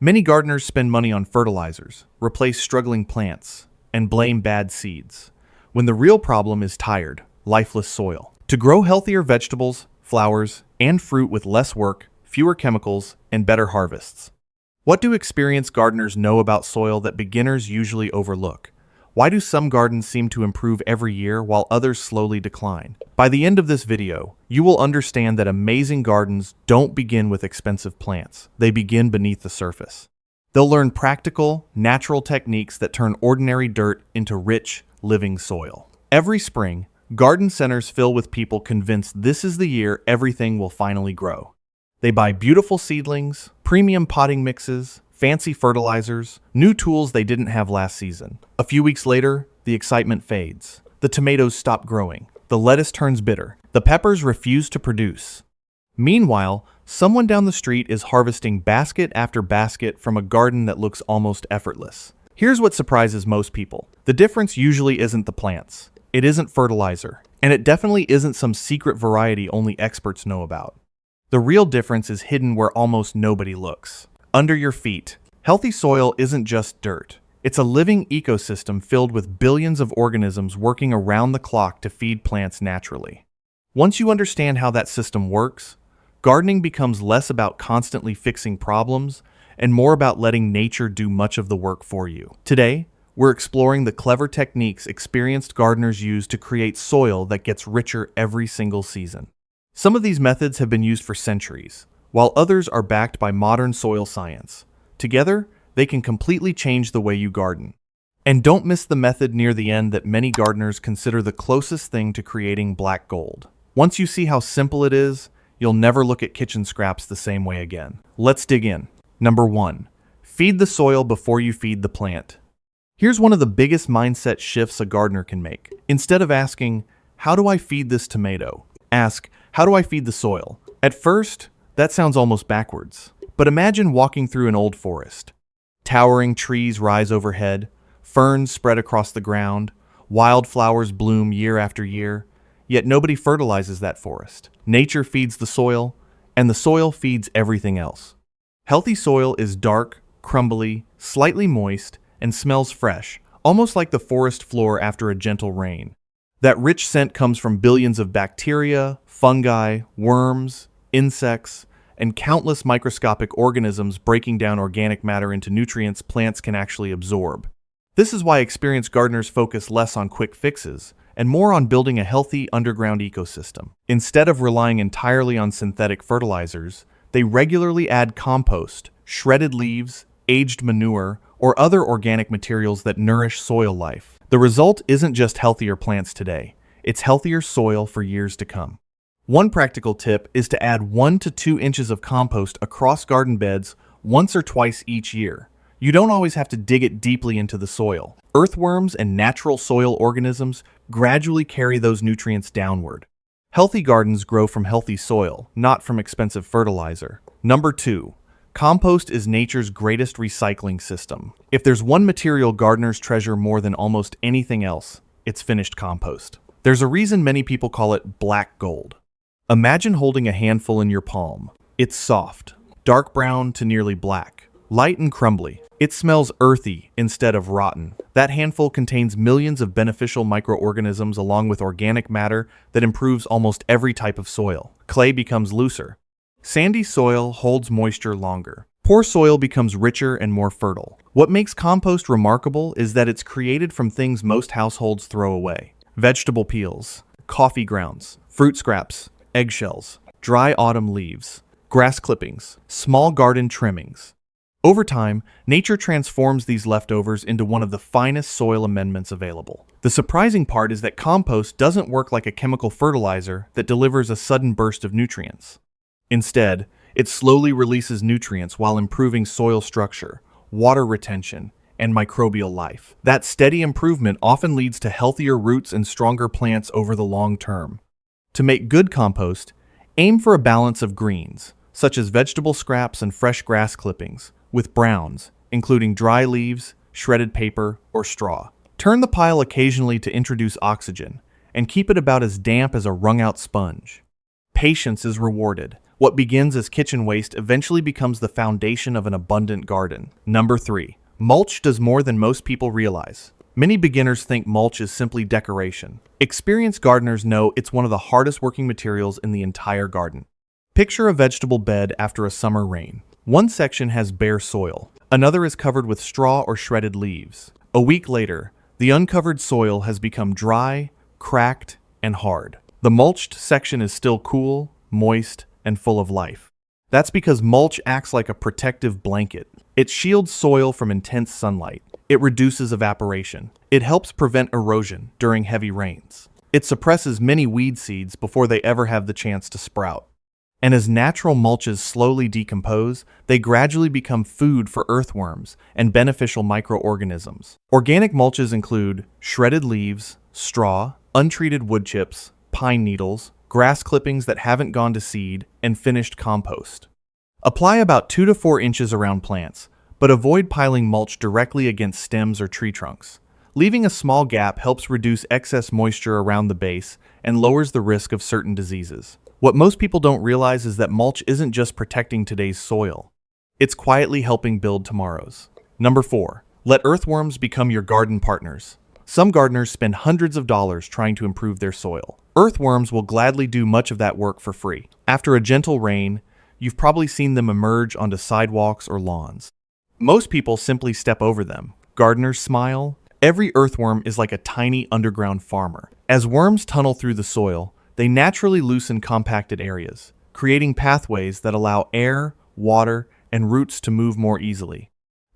Many gardeners spend money on fertilizers, replace struggling plants, and blame bad seeds, when the real problem is tired, lifeless soil. To grow healthier vegetables, flowers, and fruit with less work, fewer chemicals, and better harvests. What do experienced gardeners know about soil that beginners usually overlook? Why do some gardens seem to improve every year while others slowly decline? By the end of this video, you will understand that amazing gardens don't begin with expensive plants. They begin beneath the surface. They'll learn practical, natural techniques that turn ordinary dirt into rich, living soil. Every spring, garden centers fill with people convinced this is the year everything will finally grow. They buy beautiful seedlings, premium potting mixes, fancy fertilizers, new tools they didn't have last season. A few weeks later, the excitement fades. The tomatoes stop growing. The lettuce turns bitter. The peppers refuse to produce. Meanwhile, someone down the street is harvesting basket after basket from a garden that looks almost effortless. Here's what surprises most people. The difference usually isn't the plants. It isn't fertilizer. And it definitely isn't some secret variety only experts know about. The real difference is hidden where almost nobody looks. Under your feet. Healthy soil isn't just dirt. It's a living ecosystem filled with billions of organisms working around the clock to feed plants naturally. Once you understand how that system works, gardening becomes less about constantly fixing problems and more about letting nature do much of the work for you. Today, we're exploring the clever techniques experienced gardeners use to create soil that gets richer every single season. Some of these methods have been used for centuries, while others are backed by modern soil science. Together, they can completely change the way you garden. And don't miss the method near the end that many gardeners consider the closest thing to creating black gold. Once you see how simple it is, you'll never look at kitchen scraps the same way again. Let's dig in. Number 1. Feed the soil before you feed the plant. Here's one of the biggest mindset shifts a gardener can make. Instead of asking, "How do I feed this tomato?" ask, "How do I feed the soil?" At first, that sounds almost backwards. But imagine walking through an old forest. Towering trees rise overhead, ferns spread across the ground, wildflowers bloom year after year, yet nobody fertilizes that forest. Nature feeds the soil, and the soil feeds everything else. Healthy soil is dark, crumbly, slightly moist, and smells fresh, almost like the forest floor after a gentle rain. That rich scent comes from billions of bacteria, fungi, worms, insects, and countless microscopic organisms breaking down organic matter into nutrients plants can actually absorb. This is why experienced gardeners focus less on quick fixes and more on building a healthy underground ecosystem. Instead of relying entirely on synthetic fertilizers, they regularly add compost, shredded leaves, aged manure, or other organic materials that nourish soil life. The result isn't just healthier plants today, it's healthier soil for years to come. One practical tip is to add 1 to 2 inches of compost across garden beds once or twice each year. You don't always have to dig it deeply into the soil. Earthworms and natural soil organisms gradually carry those nutrients downward. Healthy gardens grow from healthy soil, not from expensive fertilizer. Number 2. Compost is nature's greatest recycling system. If there's one material gardeners treasure more than almost anything else, it's finished compost. There's a reason many people call it black gold. Imagine holding a handful in your palm. It's soft, dark brown to nearly black, light and crumbly. It smells earthy instead of rotten. That handful contains millions of beneficial microorganisms along with organic matter that improves almost every type of soil. Clay becomes looser. Sandy soil holds moisture longer. Poor soil becomes richer and more fertile. What makes compost remarkable is that it's created from things most households throw away. Vegetable peels, coffee grounds, fruit scraps, eggshells, dry autumn leaves, grass clippings, small garden trimmings. Over time, nature transforms these leftovers into one of the finest soil amendments available. The surprising part is that compost doesn't work like a chemical fertilizer that delivers a sudden burst of nutrients. Instead, it slowly releases nutrients while improving soil structure, water retention, and microbial life. That steady improvement often leads to healthier roots and stronger plants over the long term. To make good compost, aim for a balance of greens, such as vegetable scraps and fresh grass clippings, with browns, including dry leaves, shredded paper, or straw. Turn the pile occasionally to introduce oxygen, and keep it about as damp as a wrung-out sponge. Patience is rewarded. What begins as kitchen waste eventually becomes the foundation of an abundant garden. Number 3. Mulch does more than most people realize. Many beginners think mulch is simply decoration. Experienced gardeners know it's one of the hardest working materials in the entire garden. Picture a vegetable bed after a summer rain. One section has bare soil. Another is covered with straw or shredded leaves. A week later, the uncovered soil has become dry, cracked, and hard. The mulched section is still cool, moist, and full of life. That's because mulch acts like a protective blanket. It shields soil from intense sunlight. It reduces evaporation. It helps prevent erosion during heavy rains. It suppresses many weed seeds before they ever have the chance to sprout. And as natural mulches slowly decompose, they gradually become food for earthworms and beneficial microorganisms. Organic mulches include shredded leaves, straw, untreated wood chips, pine needles, grass clippings that haven't gone to seed, and finished compost. Apply about 2 to 4 inches around plants, but avoid piling mulch directly against stems or tree trunks. Leaving a small gap helps reduce excess moisture around the base and lowers the risk of certain diseases. What most people don't realize is that mulch isn't just protecting today's soil. It's quietly helping build tomorrow's. Number 4. Let earthworms become your garden partners. Some gardeners spend hundreds of dollars trying to improve their soil. Earthworms will gladly do much of that work for free. After a gentle rain, you've probably seen them emerge onto sidewalks or lawns. Most people simply step over them. Gardeners smile. Every earthworm is like a tiny underground farmer. As worms tunnel through the soil, they naturally loosen compacted areas, creating pathways that allow air, water, and roots to move more easily.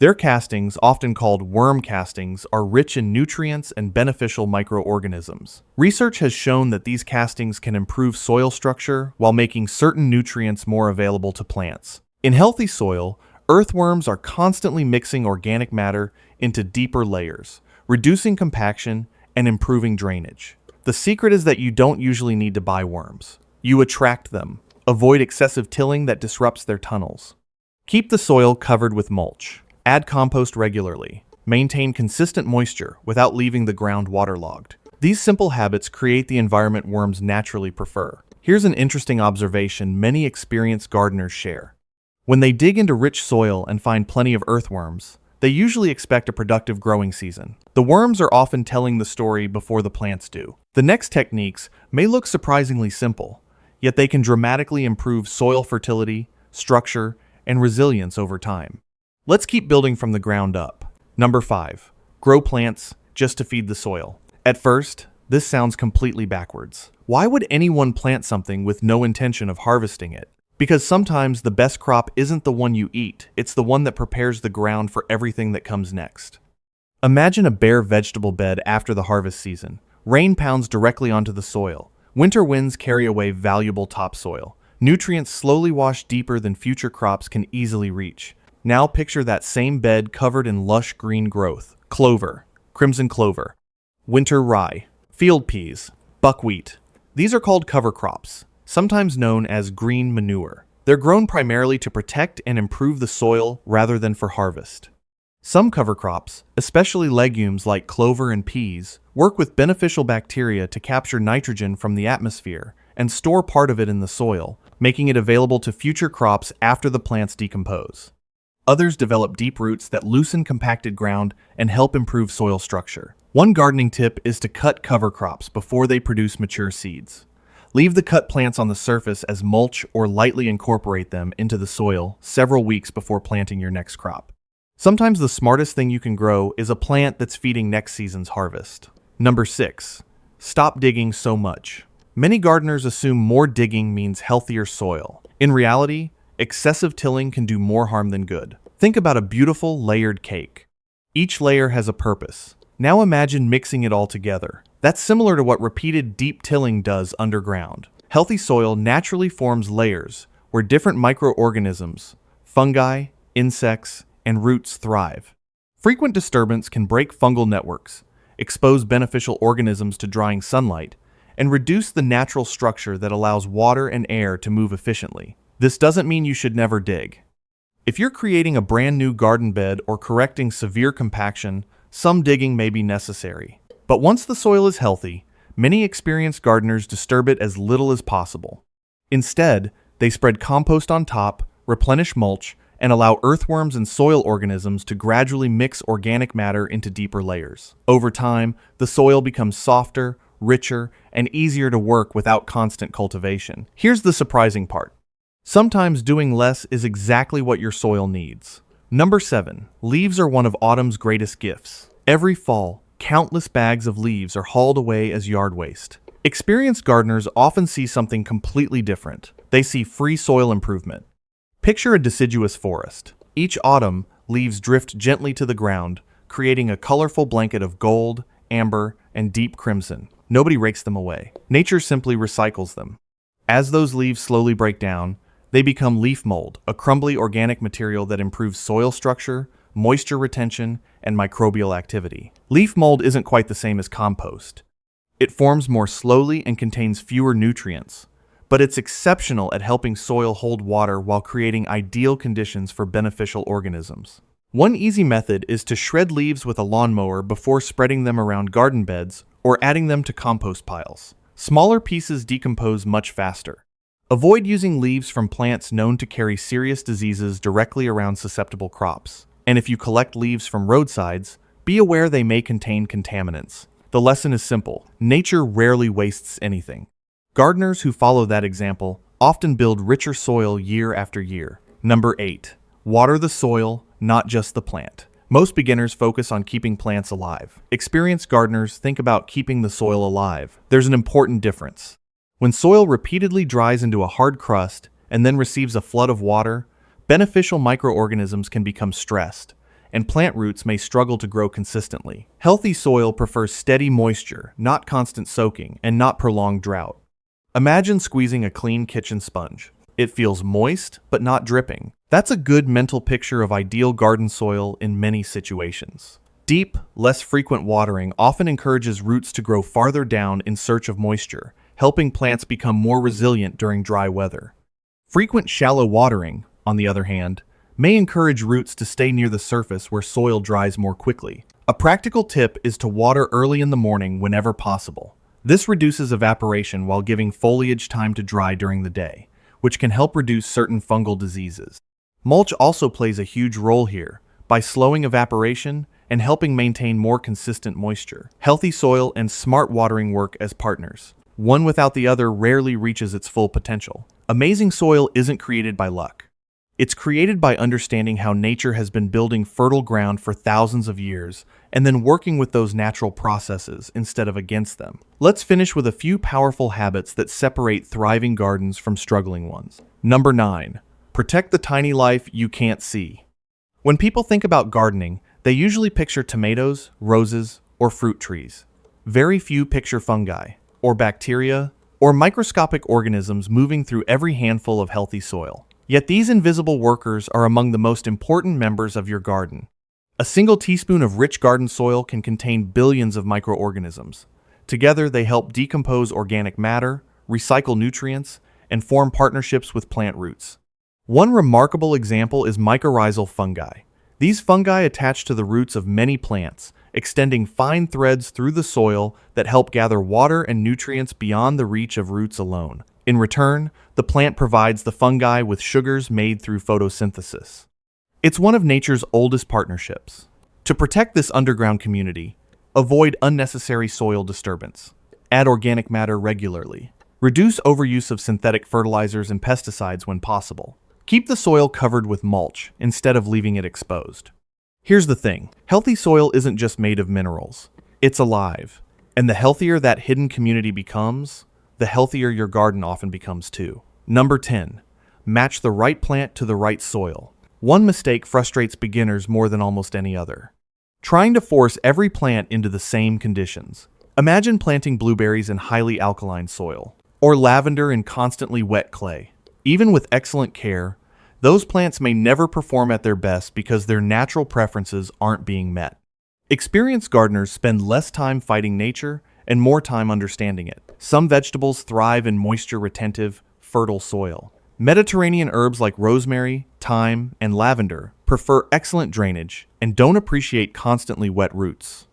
Their castings, often called worm castings, are rich in nutrients and beneficial microorganisms. Research has shown that these castings can improve soil structure while making certain nutrients more available to plants. In healthy soil, earthworms are constantly mixing organic matter into deeper layers, reducing compaction and improving drainage. The secret is that you don't usually need to buy worms. You attract them. Avoid excessive tilling that disrupts their tunnels. Keep the soil covered with mulch. Add compost regularly. Maintain consistent moisture without leaving the ground waterlogged. These simple habits create the environment worms naturally prefer. Here's an interesting observation many experienced gardeners share. When they dig into rich soil and find plenty of earthworms, they usually expect a productive growing season. The worms are often telling the story before the plants do. The next techniques may look surprisingly simple, yet they can dramatically improve soil fertility, structure, and resilience over time. Let's keep building from the ground up. Number 5. Grow plants just to feed the soil. At first, this sounds completely backwards. Why would anyone plant something with no intention of harvesting it? Because sometimes the best crop isn't the one you eat, it's the one that prepares the ground for everything that comes next. Imagine a bare vegetable bed after the harvest season. Rain pounds directly onto the soil. Winter winds carry away valuable topsoil. Nutrients slowly wash deeper than future crops can easily reach. Now picture that same bed covered in lush green growth. Clover, crimson clover, winter rye, field peas, buckwheat. These are called cover crops, sometimes known as green manure. They're grown primarily to protect and improve the soil rather than for harvest. Some cover crops, especially legumes like clover and peas, work with beneficial bacteria to capture nitrogen from the atmosphere and store part of it in the soil, making it available to future crops after the plants decompose. Others develop deep roots that loosen compacted ground and help improve soil structure. One gardening tip is to cut cover crops before they produce mature seeds. Leave the cut plants on the surface as mulch or lightly incorporate them into the soil several weeks before planting your next crop. Sometimes the smartest thing you can grow is a plant that's feeding next season's harvest. Number 6. Stop digging so much. Many gardeners assume more digging means healthier soil. In reality, excessive tilling can do more harm than good. Think about a beautiful layered cake. Each layer has a purpose. Now imagine mixing it all together. That's similar to what repeated deep tilling does underground. Healthy soil naturally forms layers where different microorganisms, fungi, insects, and roots thrive. Frequent disturbance can break fungal networks, expose beneficial organisms to drying sunlight, and reduce the natural structure that allows water and air to move efficiently. This doesn't mean you should never dig. If you're creating a brand new garden bed or correcting severe compaction, some digging may be necessary. But once the soil is healthy, many experienced gardeners disturb it as little as possible. Instead, They spread compost on top, replenish mulch, and allow earthworms and soil organisms to gradually mix organic matter into deeper layers. Over time, the soil becomes softer, richer, and easier to work without constant cultivation. Here's the surprising part. Sometimes doing less is exactly what your soil needs. Number 7. Leaves are one of autumn's greatest gifts. Every fall, countless bags of leaves are hauled away as yard waste. Experienced gardeners often see something completely different. They see free soil improvement. Picture a deciduous forest. Each autumn, leaves drift gently to the ground, creating a colorful blanket of gold, amber, and deep crimson. Nobody rakes them away. Nature simply recycles them. As those leaves slowly break down, they become leaf mold, a crumbly organic material that improves soil structure, moisture retention, and microbial activity. Leaf mold isn't quite the same as compost. It forms more slowly and contains fewer nutrients, but it's exceptional at helping soil hold water while creating ideal conditions for beneficial organisms. One easy method is to shred leaves with a lawnmower before spreading them around garden beds or adding them to compost piles. Smaller pieces decompose much faster. Avoid using leaves from plants known to carry serious diseases directly around susceptible crops. And if you collect leaves from roadsides, be aware they may contain contaminants. The lesson is simple. Nature rarely wastes anything. Gardeners who follow that example often build richer soil year after year. Number 8. Water the soil, not just the plant. Most beginners focus on keeping plants alive. Experienced gardeners think about keeping the soil alive. There's an important difference. When soil repeatedly dries into a hard crust and then receives a flood of water, beneficial microorganisms can become stressed, and plant roots may struggle to grow consistently. Healthy soil prefers steady moisture, not constant soaking, and not prolonged drought. Imagine squeezing a clean kitchen sponge. It feels moist, but not dripping. That's a good mental picture of ideal garden soil in many situations. Deep, less frequent watering often encourages roots to grow farther down in search of moisture, helping plants become more resilient during dry weather. Frequent shallow watering, on the other hand, may encourage roots to stay near the surface where soil dries more quickly. A practical tip is to water early in the morning whenever possible. This reduces evaporation while giving foliage time to dry during the day, which can help reduce certain fungal diseases. Mulch also plays a huge role here by slowing evaporation and helping maintain more consistent moisture. Healthy soil and smart watering work as partners. One without the other rarely reaches its full potential. Amazing soil isn't created by luck. It's created by understanding how nature has been building fertile ground for thousands of years and then working with those natural processes instead of against them. Let's finish with a few powerful habits that separate thriving gardens from struggling ones. Number 9. Protect the tiny life you can't see. When people think about gardening, they usually picture tomatoes, roses, or fruit trees. Very few picture fungi, or bacteria, or microscopic organisms moving through every handful of healthy soil. Yet these invisible workers are among the most important members of your garden. A single teaspoon of rich garden soil can contain billions of microorganisms. Together, they help decompose organic matter, recycle nutrients, and form partnerships with plant roots. One remarkable example is mycorrhizal fungi. These fungi attach to the roots of many plants, extending fine threads through the soil that help gather water and nutrients beyond the reach of roots alone. In return, the plant provides the fungi with sugars made through photosynthesis. It's one of nature's oldest partnerships. To protect this underground community, avoid unnecessary soil disturbance. Add organic matter regularly. Reduce overuse of synthetic fertilizers and pesticides when possible. Keep the soil covered with mulch instead of leaving it exposed. Here's the thing. Healthy soil isn't just made of minerals. It's alive. And the healthier that hidden community becomes, the healthier your garden often becomes too. Number 10. Match the right plant to the right soil. One mistake frustrates beginners more than almost any other. Trying to force every plant into the same conditions. Imagine planting blueberries in highly alkaline soil, or lavender in constantly wet clay. Even with excellent care, those plants may never perform at their best because their natural preferences aren't being met. Experienced gardeners spend less time fighting nature and more time understanding it. Some vegetables thrive in moisture-retentive, fertile soil. Mediterranean herbs like rosemary, thyme, and lavender prefer excellent drainage and don't appreciate constantly wet roots.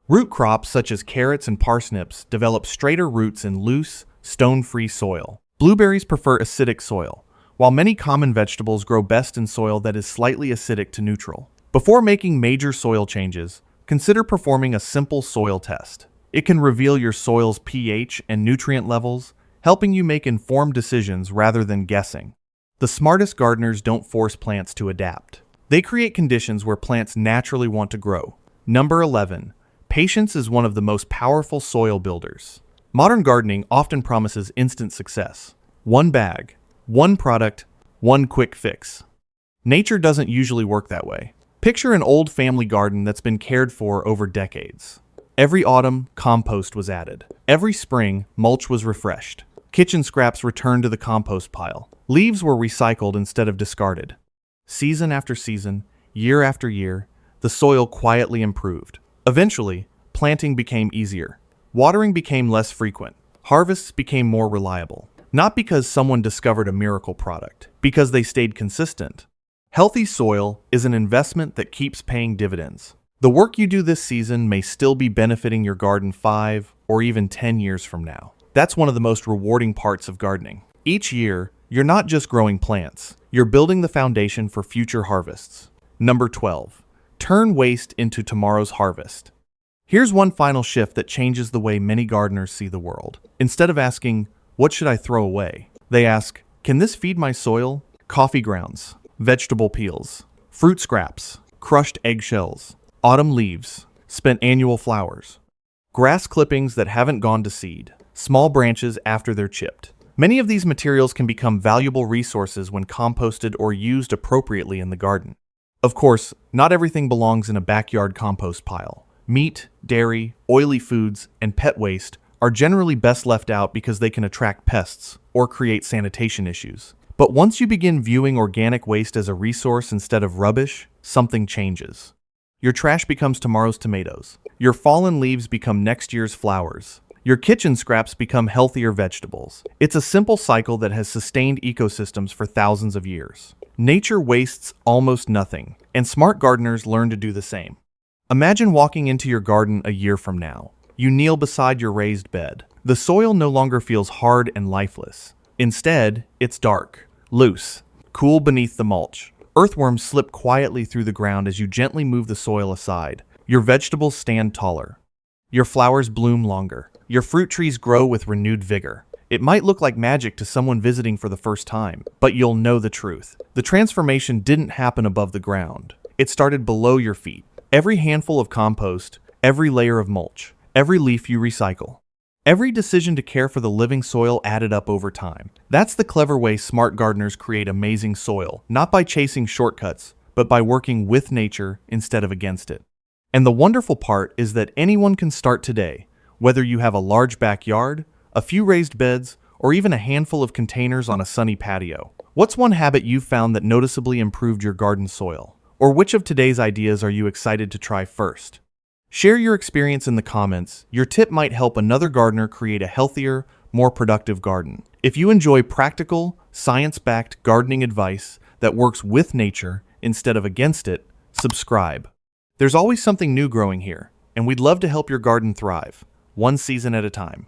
Root crops such as carrots and parsnips develop straighter roots in loose, stone-free soil. Blueberries prefer acidic soil, while many common vegetables grow best in soil that is slightly acidic to neutral. Before making major soil changes, consider performing a simple soil test. It can reveal your soil's pH and nutrient levels, helping you make informed decisions rather than guessing. The smartest gardeners don't force plants to adapt. They create conditions where plants naturally want to grow. Number 11. Patience is one of the most powerful soil builders. Modern gardening often promises instant success. One bag, one product, one quick fix. Nature doesn't usually work that way. Picture an old family garden that's been cared for over decades. Every autumn, compost was added. Every spring, mulch was refreshed. Kitchen scraps returned to the compost pile. Leaves were recycled instead of discarded. Season after season, year after year, the soil quietly improved. Eventually, planting became easier. Watering became less frequent. Harvests became more reliable. Not because someone discovered a miracle product, because they stayed consistent. Healthy soil is an investment that keeps paying dividends. The work you do this season may still be benefiting your garden 5 or even 10 years from now. That's one of the most rewarding parts of gardening. Each year, you're not just growing plants, you're building the foundation for future harvests. Number 12. Turn waste into tomorrow's harvest. Here's one final shift that changes the way many gardeners see the world. Instead of asking, "What should I throw away?" they ask, "Can this feed my soil?" Coffee grounds, vegetable peels, fruit scraps, crushed eggshells, autumn leaves, spent annual flowers, grass clippings that haven't gone to seed, small branches after they're chipped. Many of these materials can become valuable resources when composted or used appropriately in the garden. Of course, not everything belongs in a backyard compost pile. Meat, dairy, oily foods, and pet waste are generally best left out because they can attract pests or create sanitation issues. But once you begin viewing organic waste as a resource instead of rubbish, something changes. Your trash becomes tomorrow's tomatoes. Your fallen leaves become next year's flowers. Your kitchen scraps become healthier vegetables. It's a simple cycle that has sustained ecosystems for thousands of years. Nature wastes almost nothing, and smart gardeners learn to do the same. Imagine walking into your garden a year from now. You kneel beside your raised bed. The soil no longer feels hard and lifeless. Instead, it's dark, loose, cool beneath the mulch. Earthworms slip quietly through the ground as you gently move the soil aside. Your vegetables stand taller. Your flowers bloom longer. Your fruit trees grow with renewed vigor. It might look like magic to someone visiting for the first time, but you'll know the truth. The transformation didn't happen above the ground. It started below your feet. Every handful of compost, every layer of mulch, every leaf you recycle. Every decision to care for the living soil added up over time. That's the clever way smart gardeners create amazing soil, not by chasing shortcuts, but by working with nature instead of against it. And the wonderful part is that anyone can start today, whether you have a large backyard, a few raised beds, or even a handful of containers on a sunny patio. What's one habit you've found that noticeably improved your garden soil? Or which of today's ideas are you excited to try first? Share your experience in the comments. Your tip might help another gardener create a healthier, more productive garden. If you enjoy practical, science-backed gardening advice that works with nature instead of against it, subscribe. There's always something new growing here, and we'd love to help your garden thrive, one season at a time.